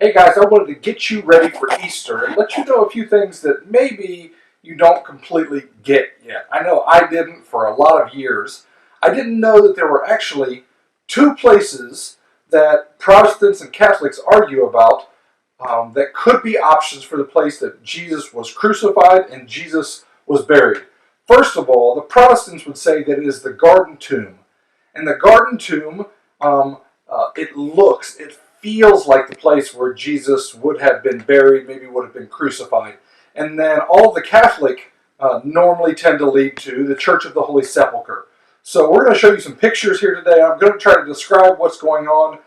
Hey guys, I wanted to get you ready for Easter and let you know a few things that maybe you don't completely get yet. I know I didn't for a lot of years. I didn't know that there were actually two places that Protestants and Catholics argue about that could be options for the place that Jesus was crucified and Jesus was buried. First of all, the Protestants would say that it is the garden tomb. And the garden tomb, it feels like the place where Jesus would have been buried, maybe would have been crucified. And then all the Catholic normally tend to lead to the Church of the Holy Sepulcher. So we're going to show you some pictures here today. I'm going to try to describe what's going on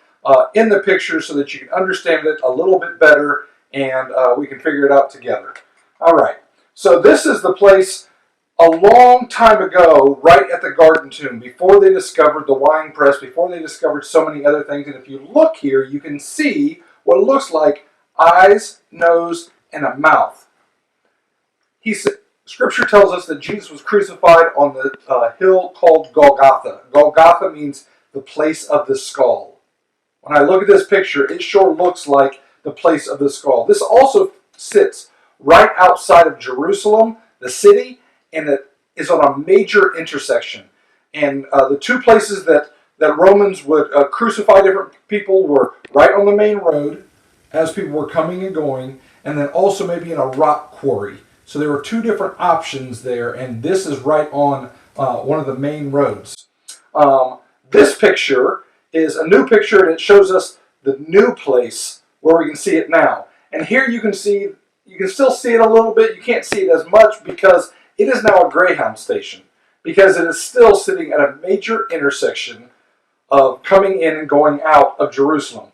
in the pictures so that you can understand it a little bit better and we can figure it out together. All right, so this is the place a long time ago, right at the garden tomb, before they discovered the wine press, before they discovered so many other things. And if you look here, you can see what looks like eyes, nose, and a mouth. Scripture tells us that Jesus was crucified on the hill called Golgotha. Golgotha means the place of the skull. When I look at this picture, it sure looks like the place of the skull. This also sits right outside of Jerusalem, the city, and it is on a major intersection. And the two places that Romans would crucify different people were right on the main road as people were coming and going, and then also maybe in a rock quarry. So there were two different options there, and this is right on one of the main roads. This picture is a new picture, and it shows us the new place where we can see it now. And here you can still see it a little bit. You can't see it as much because it is now a Greyhound station, because it is still sitting at a major intersection of coming in and going out of Jerusalem.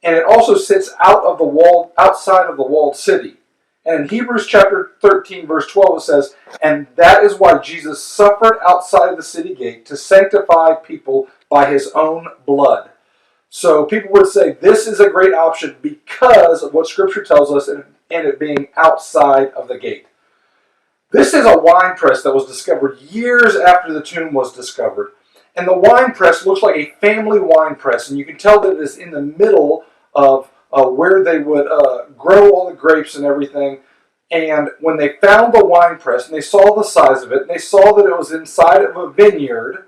And it also sits outside of the walled city. And in Hebrews chapter 13, verse 12, it says, "And that is why Jesus suffered outside of the city gate to sanctify people by his own blood." So people would say this is a great option because of what Scripture tells us and it being outside of the gate. This is a wine press that was discovered years after the tomb was discovered. And the wine press looks like a family wine press. And you can tell that it is in the middle of where they would grow all the grapes and everything. And when they found the wine press and they saw the size of it, and they saw that it was inside of a vineyard,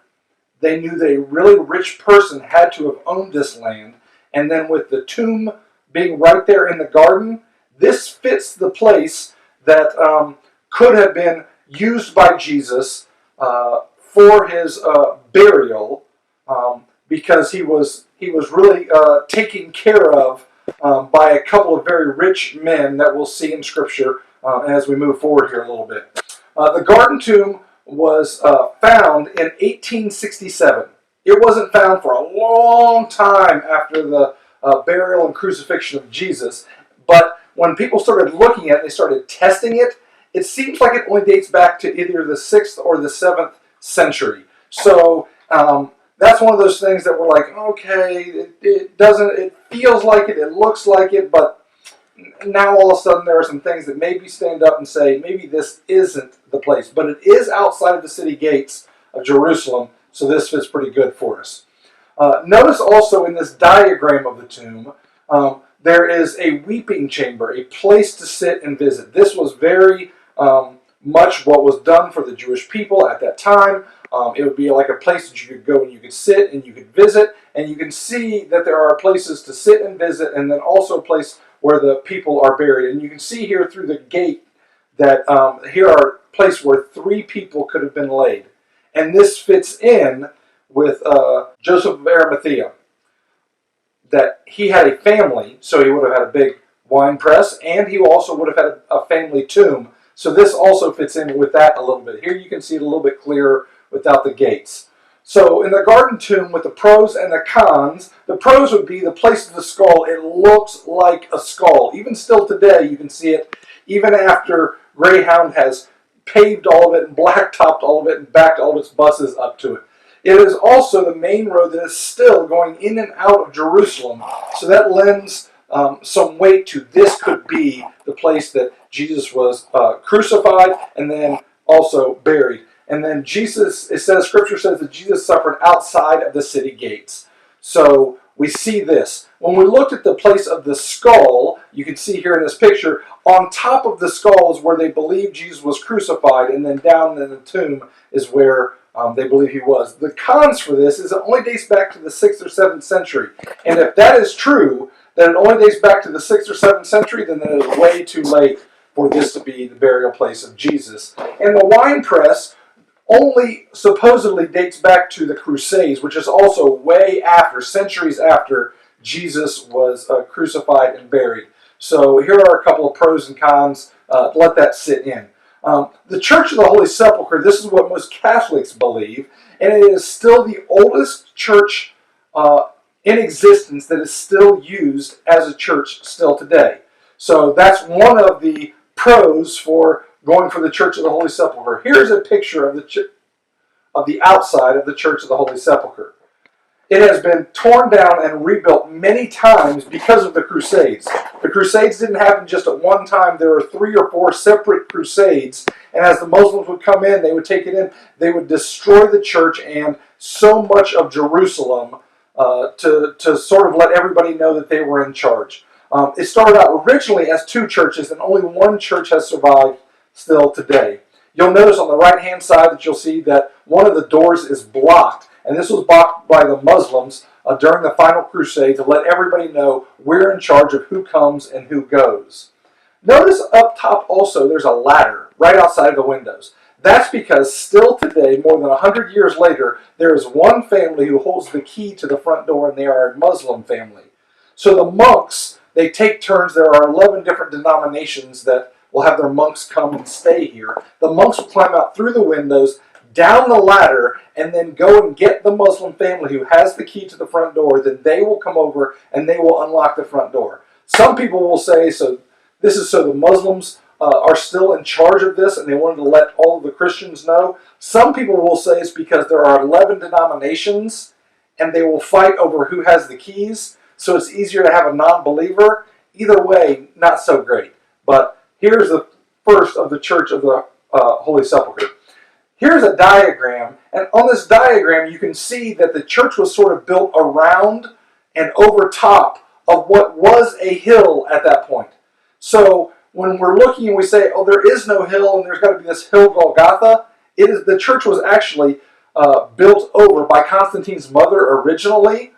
they knew that a really rich person had to have owned this land. And then with the tomb being right there in the garden, this fits the place that could have been used by Jesus for his burial, because he was really taken care of by a couple of very rich men that we'll see in Scripture as we move forward here a little bit. The garden tomb was found in 1867. It wasn't found for a long time after the burial and crucifixion of Jesus, but when people started looking at it, they started testing it. It seems like it only dates back to either the 6th or the 7th century. So that's one of those things that we're like, okay, it feels like it looks like it, but now all of a sudden there are some things that maybe stand up and say, maybe this isn't the place. But it is outside of the city gates of Jerusalem, so this fits pretty good for us. Notice also in this diagram of the tomb, there is a weeping chamber, a place to sit and visit. This was very much what was done for the Jewish people at that time. It would be like a place that you could go and you could sit and you could visit, and you can see that there are places to sit and visit, and then also a place where the people are buried. And you can see here through the gate that here are a place where 3 people could have been laid. And this fits in with Joseph of Arimathea, that he had a family, so he would have had a big wine press, and he also would have had a family tomb. So this also fits in with that a little bit. Here you can see it a little bit clearer without the gates. So in the garden tomb, with the pros and the cons, the pros would be the place of the skull. It looks like a skull. Even still today, you can see it, even after Greyhound has paved all of it and blacktopped all of it and backed all of its buses up to it. It is also the main road that is still going in and out of Jerusalem. So that lends some weight to this could be the place that Jesus was crucified and then also buried. And then Scripture says that Jesus suffered outside of the city gates. So we see this. When we looked at the place of the skull, you can see here in this picture, on top of the skull is where they believe Jesus was crucified, and then down in the tomb is where they believe he was. The cons for this is it only dates back to the 6th or 7th century. And if that is true, that it only dates back to the 6th or 7th century, then it is way too late for this to be the burial place of Jesus. And the wine press only supposedly dates back to the Crusades, which is also way after, centuries after Jesus was crucified and buried. So here are a couple of pros and cons. Let that sit in. The Church of the Holy Sepulcher, this is what most Catholics believe, and it is still the oldest church in existence that is still used as a church still today. So that's one of the pros for going for the Church of the Holy Sepulcher. Here's a picture of the outside of the Church of the Holy Sepulcher. It has been torn down and rebuilt many times because of the Crusades. The Crusades didn't happen just at one time. There were 3 or 4 separate Crusades, and as the Muslims would come in, they would take it in. They would destroy the church and so much of Jerusalem to sort of let everybody know that they were in charge. It started out originally as 2 churches, and only one church has survived still today. You'll notice on the right-hand side that you'll see that one of the doors is blocked. And this was blocked by the Muslims during the final crusade to let everybody know we're in charge of who comes and who goes. Notice up top also there's a ladder right outside the windows. That's because still today, more than 100 years later, there is one family who holds the key to the front door, and they are a Muslim family. So the monks, they take turns. There are 11 different denominations that will have their monks come and stay here. The monks will climb out through the windows, down the ladder, and then go and get the Muslim family who has the key to the front door. Then they will come over and they will unlock the front door. Some people will say, so this is so the Muslims are still in charge of this and they wanted to let all of the Christians know. Some people will say it's because there are 11 denominations and they will fight over who has the keys, so it's easier to have a non-believer. Either way, not so great. But here's the first of the Church of the Holy Sepulcher. Here's a diagram, and on this diagram you can see that the church was sort of built around and over top of what was a hill at that point. So when we're looking and we say, oh, there is no hill and there's got to be this hill Golgotha, the church was actually built over by Constantine's mother originally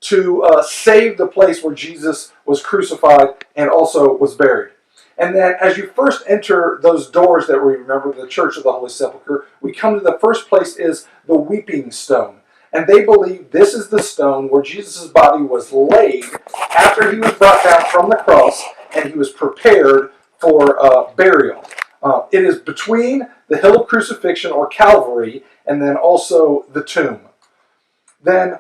to save the place where Jesus was crucified and also was buried. And then as you first enter those doors that we remember, the Church of the Holy Sepulcher, we come to the first place is the weeping stone. And they believe this is the stone where Jesus' body was laid after he was brought down from the cross and he was prepared for burial. It is between the hill of crucifixion or Calvary and then also the tomb. Then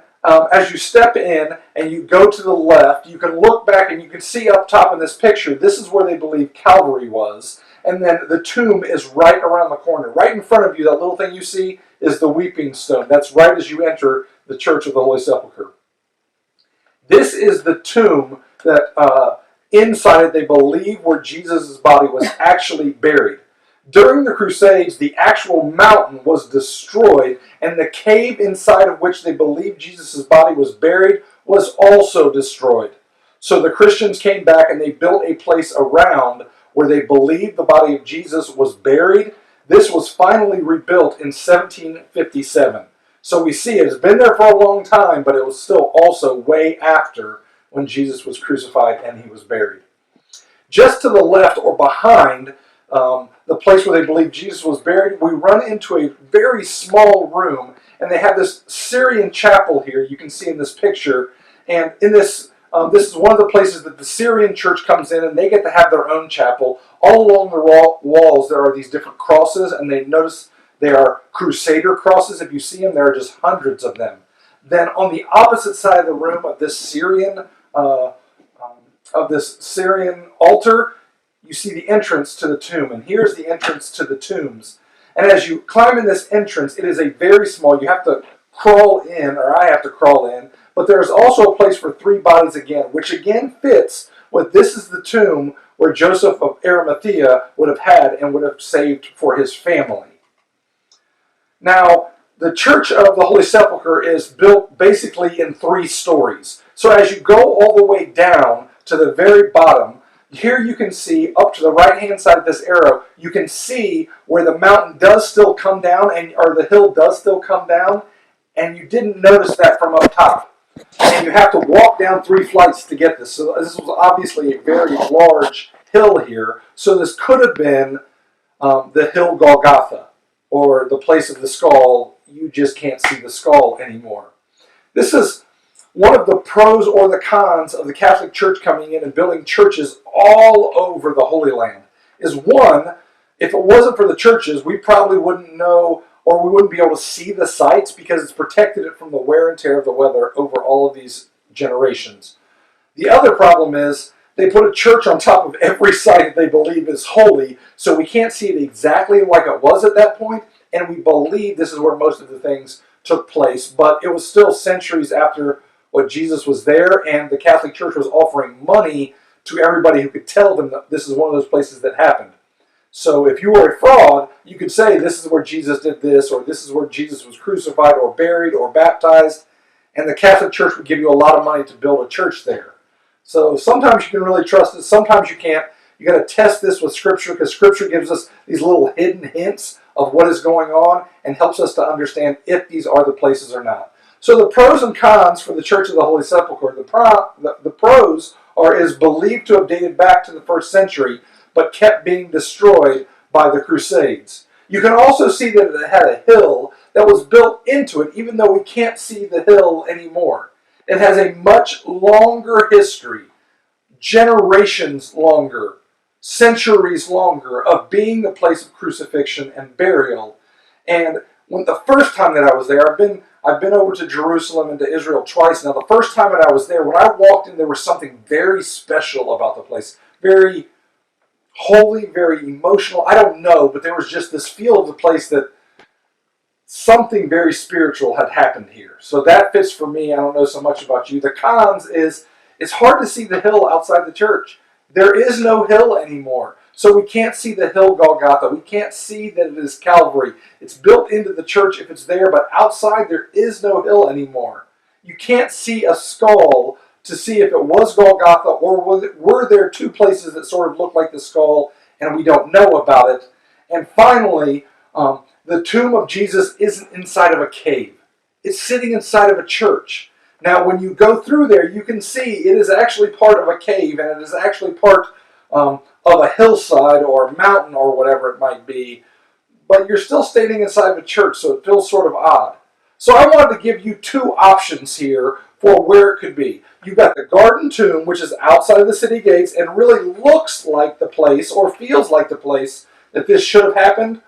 as you step in and you go to the left, you can look back and you can see up top in this picture, this is where they believe Calvary was. And then the tomb is right around the corner. Right in front of you, that little thing you see is the weeping stone. That's right as you enter the Church of the Holy Sepulcher. This is the tomb that inside it they believe where Jesus' body was actually buried. During the Crusades, the actual mountain was destroyed, and the cave inside of which they believed Jesus' body was buried was also destroyed. So the Christians came back and they built a place around where they believed the body of Jesus was buried. This was finally rebuilt in 1757. So we see it has been there for a long time, but it was still also way after when Jesus was crucified and he was buried. Just to the left or behind the place where they believe Jesus was buried, we run into a very small room, and they have this Syrian chapel here you can see in this picture. And in this is one of the places that the Syrian church comes in, and they get to have their own chapel. All along the walls there are these different crosses, and they notice they are Crusader crosses. If you see them, there are just hundreds of them. Then on the opposite side of the room of this Syrian altar, you see the entrance to the tomb, and here's the entrance to the tombs. And as you climb in this entrance, it is a very small, you have to crawl in, or I have to crawl in, but there's also a place for 3 bodies again, which again fits with this is the tomb where Joseph of Arimathea would have had and would have saved for his family. Now, the Church of the Holy Sepulcher is built basically in 3 stories. So as you go all the way down to the very bottom, here you can see up to the right-hand side of this arrow, you can see where the mountain does still come down, or the hill does still come down, and you didn't notice that from up top. And you have to walk down 3 flights to get this. So this was obviously a very large hill here. So this could have been the hill Golgotha, or the place of the skull. You just can't see the skull anymore. This is one of the pros or the cons of the Catholic Church coming in and building churches all over the Holy Land. Is one, if it wasn't for the churches, we probably wouldn't know, or we wouldn't be able to see the sites because it's protected it from the wear and tear of the weather over all of these generations. The other problem is they put a church on top of every site that they believe is holy, so we can't see it exactly like it was at that point, and we believe this is where most of the things took place, but it was still centuries after what Jesus was there, and the Catholic Church was offering money to everybody who could tell them that this is one of those places that happened. So if you were a fraud, you could say this is where Jesus did this, or this is where Jesus was crucified or buried or baptized, and the Catholic Church would give you a lot of money to build a church there. So sometimes you can really trust it, sometimes you can't. You got to test this with Scripture, because Scripture gives us these little hidden hints of what is going on and helps us to understand if these are the places or not. So the pros and cons for the Church of the Holy Sepulcher, the pros is believed to have dated back to the 1st century, but kept being destroyed by the Crusades. You can also see that it had a hill that was built into it, even though we can't see the hill anymore. It has a much longer history, generations longer, centuries longer, of being the place of crucifixion and burial. And when the first time that I was there, I've been over to Jerusalem and to Israel twice now. The first time that I was there, when I walked in, there was something very special about the place. Very holy, very emotional. I don't know, but there was just this feel of the place that something very spiritual had happened here. So that fits for me. I don't know so much about you. The cons is it's hard to see the hill outside the church. There is no hill anymore. So we can't see the hill Golgotha. We can't see that it is Calvary. It's built into the church if it's there, but outside there is no hill anymore. You can't see a skull to see if it was Golgotha, or were there 2 places that sort of look like the skull and we don't know about it. And finally, the tomb of Jesus isn't inside of a cave. It's sitting inside of a church. Now, when you go through there, you can see it is actually part of a cave, and it is actually part of a hillside or a mountain or whatever it might be. But you're still standing inside of a church, so it feels sort of odd. So I wanted to give you 2 options here for where it could be. You've got the Garden Tomb, which is outside of the city gates and really looks like the place, or feels like the place, that this should have happened.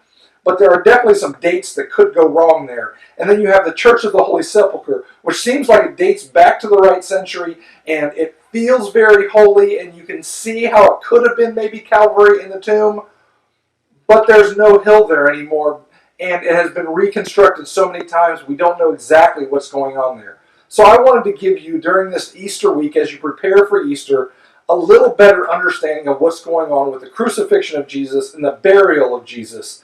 But there are definitely some dates that could go wrong there. And then you have the Church of the Holy Sepulcher, which seems like it dates back to the right century, and it feels very holy, and you can see how it could have been maybe Calvary in the tomb, but there's no hill there anymore, and it has been reconstructed so many times we don't know exactly what's going on there. So I wanted to give you, during this Easter week, as you prepare for Easter, a little better understanding of what's going on with the crucifixion of Jesus and the burial of Jesus.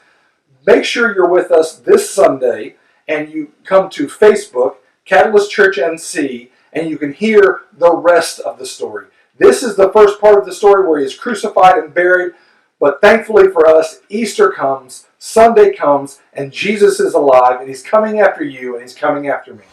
Make sure you're with us this Sunday, and you come to Facebook, Catalyst Church NC, and you can hear the rest of the story. This is the first part of the story where he is crucified and buried, but thankfully for us, Easter comes, Sunday comes, and Jesus is alive, and he's coming after you, and he's coming after me.